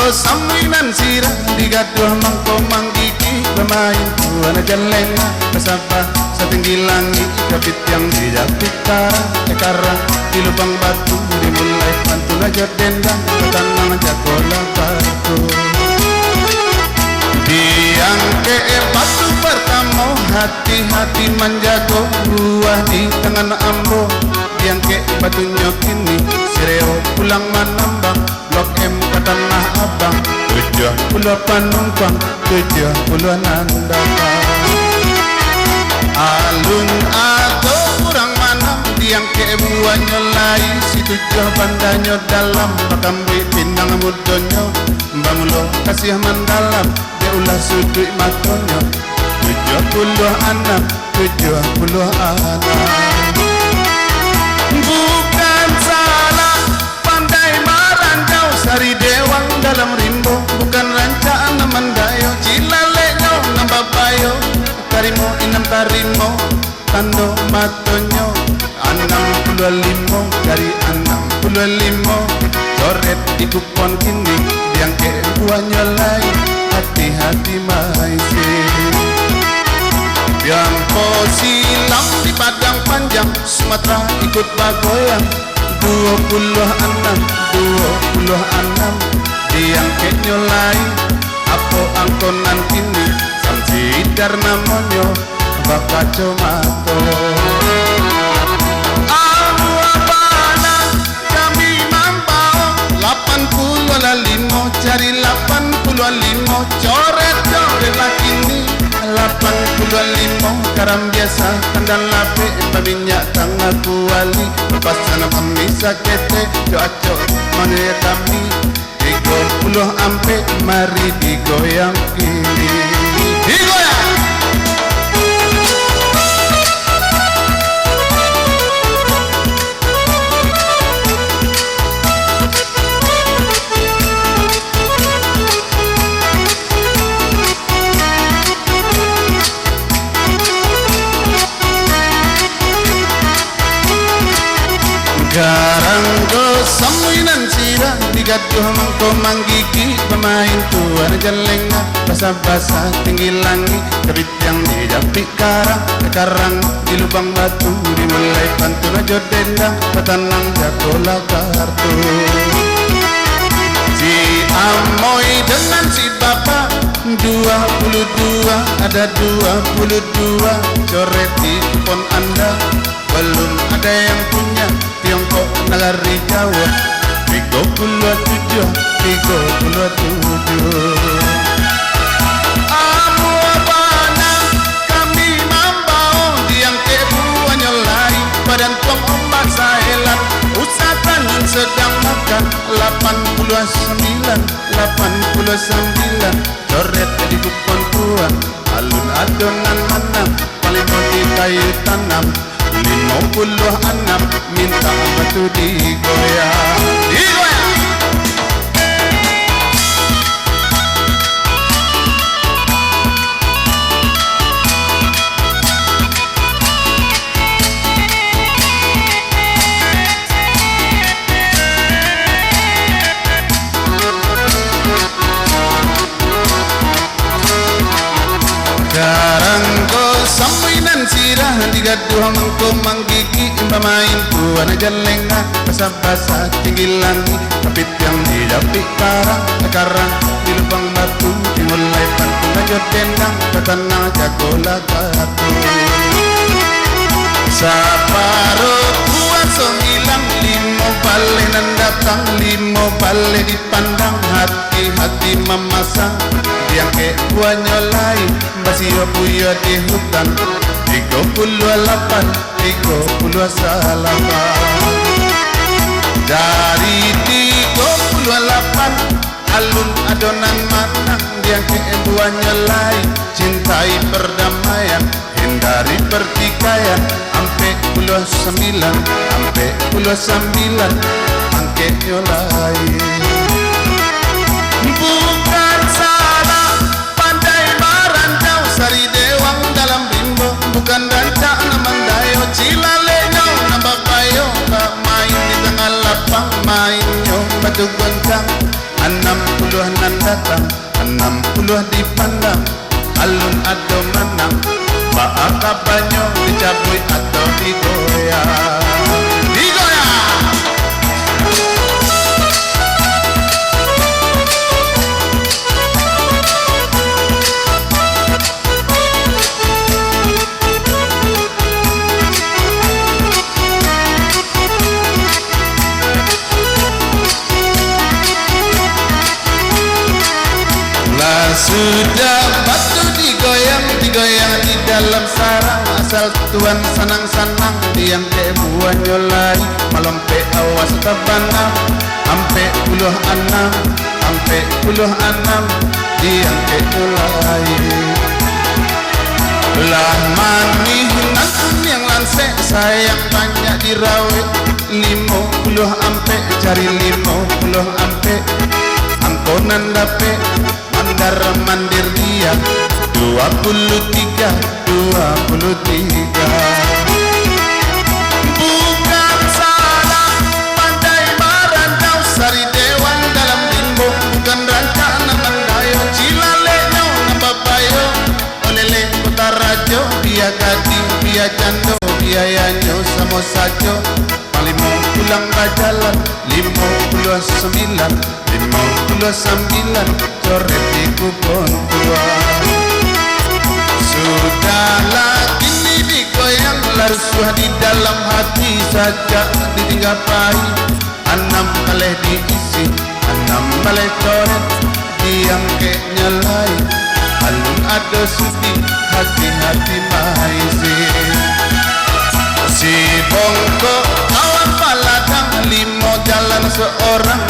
saminan sirah digaduh mangko manggigi pemain tuan jalenga kesapa setinggi langit kapit yang dijapit karang di lubang batu dimulai pantun aja dendang ketanang jagola batu tiang ke batu pertama hati-hati menjago buah di tangan ambo tiang ke batunya kini sireo pulang manambang Blok M ke Tanah Abang 70 penumpang 70 nandang alun atau kurang mana tiang ke buah nyelai si 7 bandanya dalam pakambi pinang mudonyo bangulo kasih mendalam dia ulah sudut matonyo 70 anak bukan salah pandai marandau sari dewang dalam rimbo bukan rancaan mandayo cilaleknya nambah bayo karimo inam karimo tando matonyo 65 dari 65 coret di kupon kini yang ke buahnya lain hati-hati maisi yang posilam di padang panjang Sumatera ikut bagoyang 26 yang ke nyolai apa angkonan kini samsidar namonyo bakaco mato amu abana kami mampau 85 cari 85 coret lakini 85 karam biasa kandang lape minyak tangga kuali pasan kamisa kete coaco mana kami 30 ampe mari digoyang kini digoyang Garanggo saminan sirah digaduh mangko manggigi pemain tuan jalenga basah-basah tinggi langit kebit yang dijapit karang di lubang batu dimulai pantun aja dendang ketanang jagola kartu si Amoy dengan si Bapak 22 ada 22 coret di kupon anda belum ada yang punya Tiongkok negari Jawa 37 amu abana kami mambau tiang ke buahnya lain badan tuang ombak sahelan usapan sedang makan 89 coret di kupon tuan alun adonan mana paling mau kayu tanam 56 minta batu digoyang digoyang Garanggo saminan sirah digaduh mangko manggigi pemain tuan jalenga basah-basah tinggi langit kapit yang dijapit karang di lubang batu dimulai pantun aja dendang ketanah jagola batu saparo tua 95 balik nan datang 5 balik dipandang hati-hati memasang yang ke buahnya lain masih buaya di hutan 38 dari 38 alun adonan mana yang ke buahnya lain cintai perdamaian hindari pertikaian ampe 29 angke nyolai bukan salah pandai marandau sari dewang dalam rimbo bukan rancang mandayo cilalenya nambah bayo main di tengah lapang mainnya batu goncang 66 datang 60 dipandang alun atau menang Baaka banyo dicabui atau digoyang Sudah batu digoyang di dalam sarang asal tuan sanang-sanang diam ke buah nyolai malompe awas tabanang ampe puluh anam diam ke nyolai lah manih nakun yang lansek sayang banyak dirawet 50 ampe cari 50 ampe angkonan dape mandar mandir dia 23 bukan salah pandai marandau sari dewan dalam limbo bukan rancana mandayo cilaleno nababayo olele kota rajo biya gading biya jando biayanyo samo sajo palimo pulang bajalan 59 coret di kubon tua sudahlah kini digoyang larsuah di dalam hati saja ditinggal pahit 6 kali diisi 6 kali coret diam ke nyalai alun ada sudi hati-hati maisi si bongko kawan paladang 5 jalan seorang